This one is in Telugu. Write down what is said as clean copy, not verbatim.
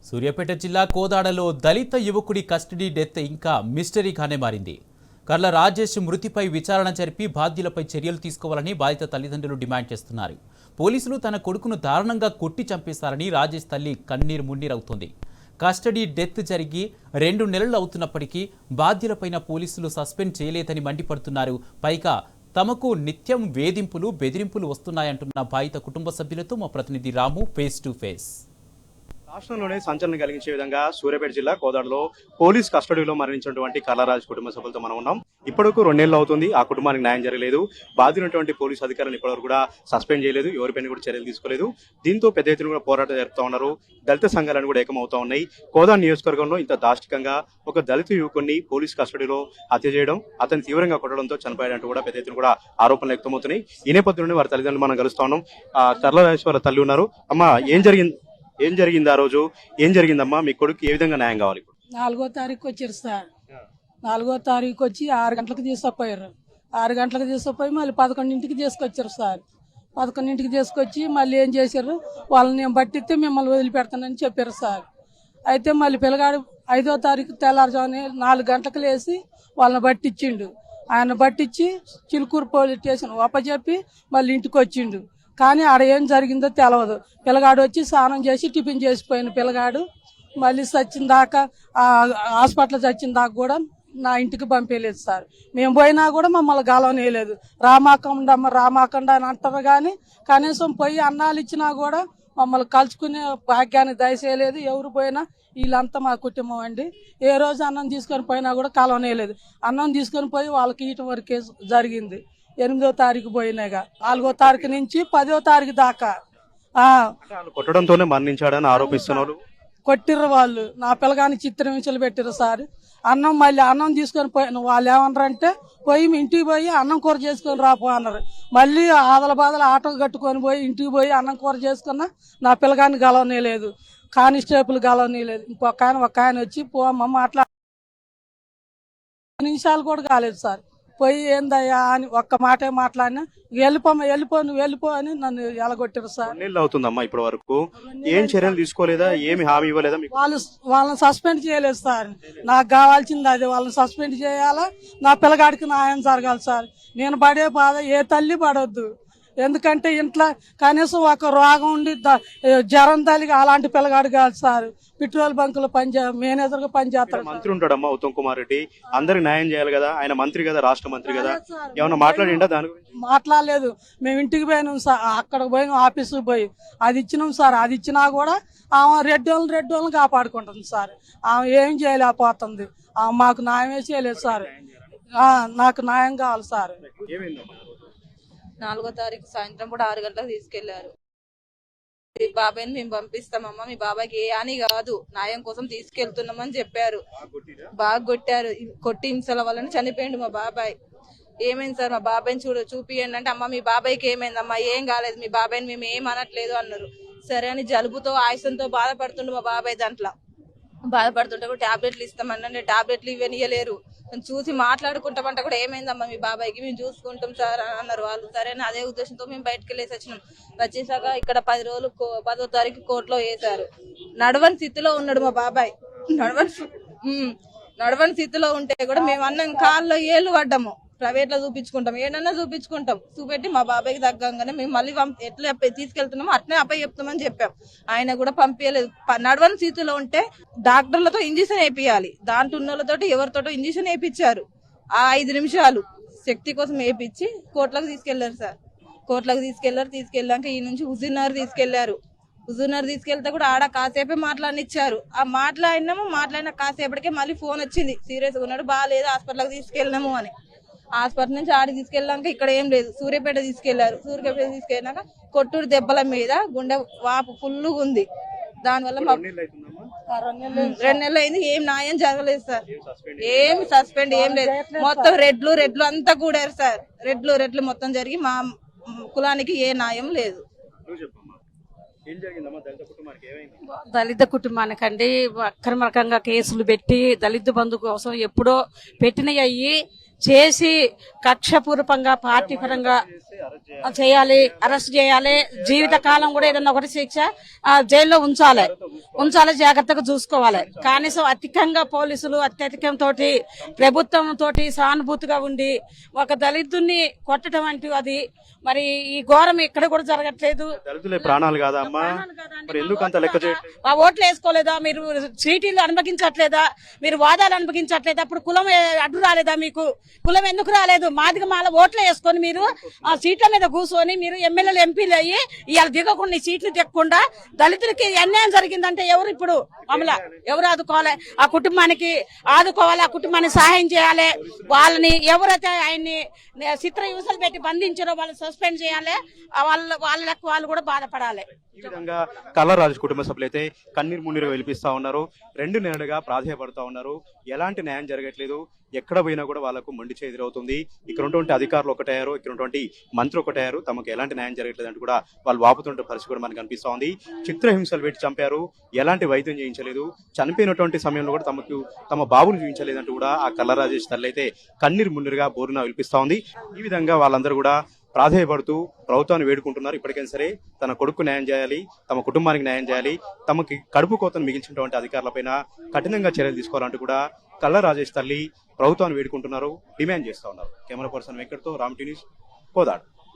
సూర్యాపేట జిల్లా కోదాడలో దళిత యువకుడి కస్టడీ డెత్ ఇంకా మిస్టరీగానే మారింది. కర్ల రాజేష్ మృతిపై విచారణ జరిపి బాధ్యులపై చర్యలు తీసుకోవాలని బాధిత తల్లిదండ్రులు డిమాండ్ చేస్తున్నారు. పోలీసులు తన కొడుకును దారుణంగా కొట్టి చంపేశారని రాజేష్ తల్లి కన్నీరు మున్నీరవుతోంది. కస్టడీ డెత్ జరిగి 2 నెలలు అవుతున్నప్పటికీ బాధ్యులపైన పోలీసులు సస్పెండ్ చేయలేదని మండిపడుతున్నారు. పైగా తమకు నిత్యం వేధింపులు బెదిరింపులు వస్తున్నాయంటున్న బాధిత కుటుంబ సభ్యులతో మా ప్రతినిధి రాము ఫేస్ టు ఫేస్. రాష్ట్రంలోనే సంచలనం కలిగించే విధంగా సూర్యాపేట జిల్లా కోదాడలో పోలీస్ కస్టడీలో మరణించినటువంటి కర్లరాజు కుటుంబ సభ్యులతో మనం ఉన్నాం. ఇప్పటికు 2 నెలలు అవుతుంది. ఆ కుటుంబానికి న్యాయం జరగలేదు. బాధితున్నటువంటి పోలీసు అధికారులు ఇప్పటివరకు కూడా సస్పెండ్ చేయలేదు, ఎవరిపైన కూడా చర్యలు తీసుకోలేదు. దీంతో పెద్ద ఎత్తున కూడా పోరాటం జరుపుతా ఉన్నారు. దళిత సంఘాలను కూడా ఏకమవుతా ఉన్నాయి. కోదాడ నియోజకవర్గంలో ఇంత దాష్టికంగా ఒక దళిత యువకుడిని పోలీస్ కస్టడీలో హత్య చేయడం, అతను తీవ్రంగా కొట్టడంతో చనిపోయాడంటూ కూడా పెద్ద ఎత్తున కూడా ఆరోపణలు వ్యక్తమవుతున్నాయి. ఈ నేపథ్యంలోనే వారి తల్లిదండ్రులు మనం కలుస్తా ఉన్నాం. కర్లరాజేశ్వర తల్లి ఉన్నారు. అమ్మ, ఏం జరిగింది ఆ రోజు? ఏం జరిగిందమ్మా? మీ కొడుకు ఏ విధంగా న్యాయం కావాలి? 4వ తారీఖు వచ్చారు సార్. 4వ తారీఖు వచ్చి 6 గంటలకు తీసుకుపోయారు. 6 గంటలకు తీసుకుపోయి మళ్ళీ 11ంటికి తీసుకొచ్చారు సార్. 11ంటికి తీసుకొచ్చి మళ్ళీ ఏం చేశారు, వాళ్ళని నేను బట్టిస్తే మిమ్మల్ని వదిలిపెడతానని చెప్పారు సార్. అయితే మళ్ళీ పిల్లగాడు 5వ తారీఖు తెల్లారుజామున 4 గంటలకు లేసి వాళ్ళని బట్టిచ్చిండు. ఆయన బట్టించి చిలుకూరు పోలీస్ స్టేషన్ ఒప్పజెప్పి మళ్ళీ ఇంటికి వచ్చిండు. కానీ ఆడ ఏం జరిగిందో తెలియదు. పిల్లగాడు వచ్చి స్నానం చేసి టిఫిన్ చేసిపోయిన పిల్లగాడు మళ్ళీ చచ్చిన దాకా హాస్పిటల్ చచ్చిన దాకా కూడా నా ఇంటికి పంపేయలేదు సార్. మేము పోయినా కూడా మమ్మల్ని గలవనేయలేదు. రామాకండ అని అంటారు కానీ కనీసం పోయి అన్నాలు ఇచ్చినా కూడా మమ్మల్ని కలుసుకునే భాగ్యాన్ని దయచేయలేదు. ఎవరు పోయినా వీళ్ళంతా మా కుటుంబం అండి. ఏ రోజు అన్నం తీసుకొని పోయినా కూడా కలవనేయలేదు. అన్నం తీసుకొని పోయి వాళ్ళకి ఇటు వరకే జరిగింది. 8వ తారీఖు పోయినాయిగా 4వ తారీఖు నుంచి 10వ తారీఖు దాకా కొట్టడంతోనే మరణించాడని ఆరోపిస్తున్నారు. కొట్టిర్రు వాళ్ళు. నా పిల్లగాని చిత్రహింసలు పెట్టిర్రు సార్. అన్నం తీసుకొని పోయి వాళ్ళు ఏమన్నారంటే పోయి ఇంటికి పోయి అన్నం కూర చేసుకొని రాపో అన్నారు. మళ్ళీ ఆదల బాదల ఆటో కట్టుకొని పోయి ఇంటికి పోయి అన్నం కూర చేసుకున్నా నా పిల్లగాని గలవనేలేదు. కానిస్టేబుల్ గలవనేలేదు. ఒక ఆయన వచ్చి పోమ్మ మాట్లాడ నిమిషాలు కూడా కాలేదు సార్. పోయి ఏందయ్యా అని ఒక్క మాటే మాట్లాడినా నువ్వు వెళ్ళిపో అని నన్ను ఎలగొట్టారు సార్. అవుతుందమ్మా ఇప్పటి వరకు ఏం చర్యలు తీసుకోలేదా? ఏమి హామీ ఇవ్వలేదా? వాళ్ళని సస్పెండ్ చేయలేదు సార్. నాకు కావాల్సింది అదే, వాళ్ళని సస్పెండ్ చేయాలా, నా పిల్లగాడికి న్యాయం జరగాలి సార్. నేను పడే బాధ ఏ తల్లి పడొద్దు. ఎందుకంటే ఇంట్లో కనీసం ఒక రోగం ఉండి జ్వరం తల్లిగా అలాంటి పిల్లగాడు కాదు సార్. పెట్రోల్ బంకులు మేనేజర్ పనిచేస్తారు. మంత్రి ఉంటాడమ్మా ఉత్తమ్ కుమార్ రెడ్డి, అందరికి న్యాయం చేయాలి కదా. ఆయన మంత్రి కదా, రాష్ట్ర మంత్రి కదా. ఏమన్నా మాట్లాడిండా దాని గురించి? మాట్లాడలేదు. మేము ఇంటికి పోయినాం సార్, అక్కడికి పోయినాం ఆఫీసుకు పోయి అది ఇచ్చినాం సార్. అది ఇచ్చినా కూడా ఆమె రెడ్డి వాళ్ళని కాపాడుకుంటుంది సార్. ఆమె ఏం చేయలేకపోతుంది. మాకు న్యాయమే చేయలేదు సార్. నాకు న్యాయం కావాలి సార్. 4వ తారీఖు సాయంత్రం కూడా 6 గంటలకు తీసుకెళ్లారు. బాబాయ్ని మేము పంపిస్తామమ్మా, మీ బాబాయ్కి ఏ అని కాదు, న్యాయం కోసం తీసుకెళ్తున్నామని చెప్పారు. బాగా కొట్టారు. కొట్టి హింసల వల్ల చనిపోయిండు మా బాబాయ్. ఏమైంది సార్ మా బాబాయ్ని చూపియండి అంటే, అమ్మ మీ బాబాయ్కి ఏమైందమ్మా, ఏం కాలేదు, మీ బాబాయ్ని మేము ఏం అనట్లేదు అన్నారు. సరే అని జలుబుతో ఆయుసంతో బాధపడుతుండు మా బాబాయ్. దాంట్లో బాధపడుతుంటే కూడా టాబ్లెట్లు ఇస్తామన్నా టాబ్లెట్లు ఇవ్వనియలేరు. చూసి మాట్లాడుకుంటామంటే కూడా ఏమైందమ్మా మీ బాబాయ్కి, మేము చూసుకుంటాం సార్ అన్నారు వాళ్ళు. సరే అని అదే ఉద్దేశంతో మేము బయటకు వెళ్ళేసి వచ్చినాం. వచ్చేసాక ఇక్కడ 10 రోజులు 10వ తారీఖు కోర్టులో వేశారు. నడవని స్థితిలో ఉన్నాడు మా బాబాయ్. నడవని స్థితిలో ఉంటే కూడా మేము అన్నం కాళ్ళలో ఏళ్ళు పడ్డాము. ప్రైవేట్ లో చూపించుకుంటాం, ఏడన్నా చూపెట్టి మా బాబాయ్కి తగ్గంగానే మేము మళ్ళీ ఎట్లా తీసుకెళ్తున్నామో అట్నే చెప్తామని చెప్పాం. ఆయన కూడా పంపించలేదు. నడవని స్థితిలో ఉంటే డాక్టర్లతో ఇంజక్షన్ వేయించాలి. దాంట్లో ఉన్నోళ్ళతో ఎవరితోటో ఇంజక్షన్ వేయించారు. ఆ 5 నిమిషాలు శక్తి కోసం వేయించి కోర్టులకు తీసుకెళ్లారు సార్. కోర్టులకు తీసుకెళ్ళాక ఈ నుంచి హుజూర్నగర్ తీసుకెళ్తే కూడా ఆడ కాసేపే మాట్లాడినిచ్చారు. ఆ మాట్లాడిన కాసేపటికే మళ్ళీ ఫోన్ వచ్చింది, సీరియస్గా ఉన్నాడు, బాగాలేదు, హాస్పిటల్కి తీసుకెళ్ళినాము అని. హాస్పిటల్ నుంచి ఆడికి తీసుకెళ్ళాక ఇక్కడ ఏం లేదు, సూర్యాపేట తీసుకెళ్ళాక కొట్టూరు దెబ్బల మీద గుండె వాపు ఫుల్గా ఉంది. దానివల్ల 2 నెలలు అయింది. ఏం న్యాయం జరగలేదు సార్. ఏం సస్పెండ్ ఏం లేదు. మొత్తం రెడ్లు అంతా కూడారు సార్. రెడ్లు మొత్తం జరిగి మా కులానికి ఏ న్యాయం లేదు. దళిత కుటుంబానికండి అక్రమకంగా కేసులు పెట్టి దళిత బంధు కోసం ఎప్పుడో పెట్టినవి చేసి కక్షపూర్వకంగా పార్టీ పరంగా చేయాలి, అరెస్ట్ చేయాలి, జీవిత కాలం కూడా ఏదన్నా ఒకటి శిక్ష జైల్లో ఉంచాలి, జాగ్రత్తగా చూసుకోవాలి. కనీసం అధికంగా పోలీసులు అత్యధికంతో ప్రభుత్వం తోటి సానుభూతిగా ఉండి ఒక దళితుడిని కొట్టడం అంటూ అది మరి ఈ ఘోరం ఎక్కడ కూడా జరగట్లేదు. దళితులే ప్రాణాలు కాదా అమ్మా? మరి ఎందుకు అంత లెక్క చేయట్లేదు? ఆ ఓట్లు వేసుకోలేదా మీరు? సీటీలు అనుభవించట్లేదా మీరు? వాదాలు అనుభవించట్లేదా? అప్పుడు కులం అడ్డు రాలేదా మీకు? కులం ఎందుకు రాలేదు? మాదిగ మాల ఓట్లు వేసుకొని మీరు ఆ సీట్ల మీద కూర్చొని మీరు ఎమ్మెల్యేలు ఎంపీలు అయ్యి ఇవాళ దిగకుండా ఈ సీట్లు దిగకుండా దళితులకి అన్యాయం జరిగిందంటే ఎవరు ఇప్పుడు అమల ఎవరు ఆదుకోవాలి? ఆ కుటుంబానికి ఆదుకోవాలి, ఆ కుటుంబానికి సహాయం చేయాలి. వాళ్ళని ఎవరైతే ఆయన్ని చిత్ర హింసలు పెట్టి బంధించారో వాళ్ళు సస్పెండ్ చేయాలి. వాళ్ళకు వాళ్ళు కూడా బాధపడాలి. ఈ విధంగా కల్లారాజు కుటుంబ సభ్యులైతే కన్నీరు మున్నీరు వెలిపిస్తా ఉన్నారు. 2 నెలలుగా ప్రాధాయపడుతూ ఉన్నారు. ఎలాంటి న్యాయం జరగట్లేదు. ఎక్కడ పోయినా కూడా వాళ్ళకు మొండి చేయి ఎదురవుతుంది. ఇక్కడ ఉన్నటువంటి అధికారులు ఒకటయ్యారు, ఇక్కడ ఉన్నటువంటి మంత్రి ఒకటయ్యారు. తమకు ఎలాంటి న్యాయం జరగట్లేదు అంటూ కూడా వాళ్ళు వాపుతుంటే పరిస్థితి కూడా మనకు అనిపిస్తా ఉంది. చిత్రహింసలు పెట్టి చంపారు, ఎలాంటి వైద్యం చేయించలేదు, చనిపోయినటువంటి సమయంలో కూడా తమ బాబును చూపించలేదంటూ కూడా ఆ కల్లారాజేష్ తల్లి అయితే కన్నీరు మున్నీరుగా బోరున విలిపిస్తా ఉంది. ఈ విధంగా వాళ్ళందరూ కూడా ప్రాధేయపడుతూ ప్రభుత్వాన్ని వేడుకుంటున్నారు. ఇప్పటికైనా సరే తన కొడుకు న్యాయం చేయాలి, తమ కుటుంబానికి న్యాయం చేయాలి, తమకి కడుపు కోతను మిగిల్చినటువంటి అధికారులపైన కఠినంగా చర్యలు తీసుకోవాలంటూ కూడా కల్లారాజేష్ తల్లి ప్రభుత్వాన్ని వేడుకుంటున్నారు, డిమాండ్ చేస్తా ఉన్నారు. కెమెరా పర్సన్ వెంకట్తో రామ్ టీవీ న్యూస్, కోదాడ.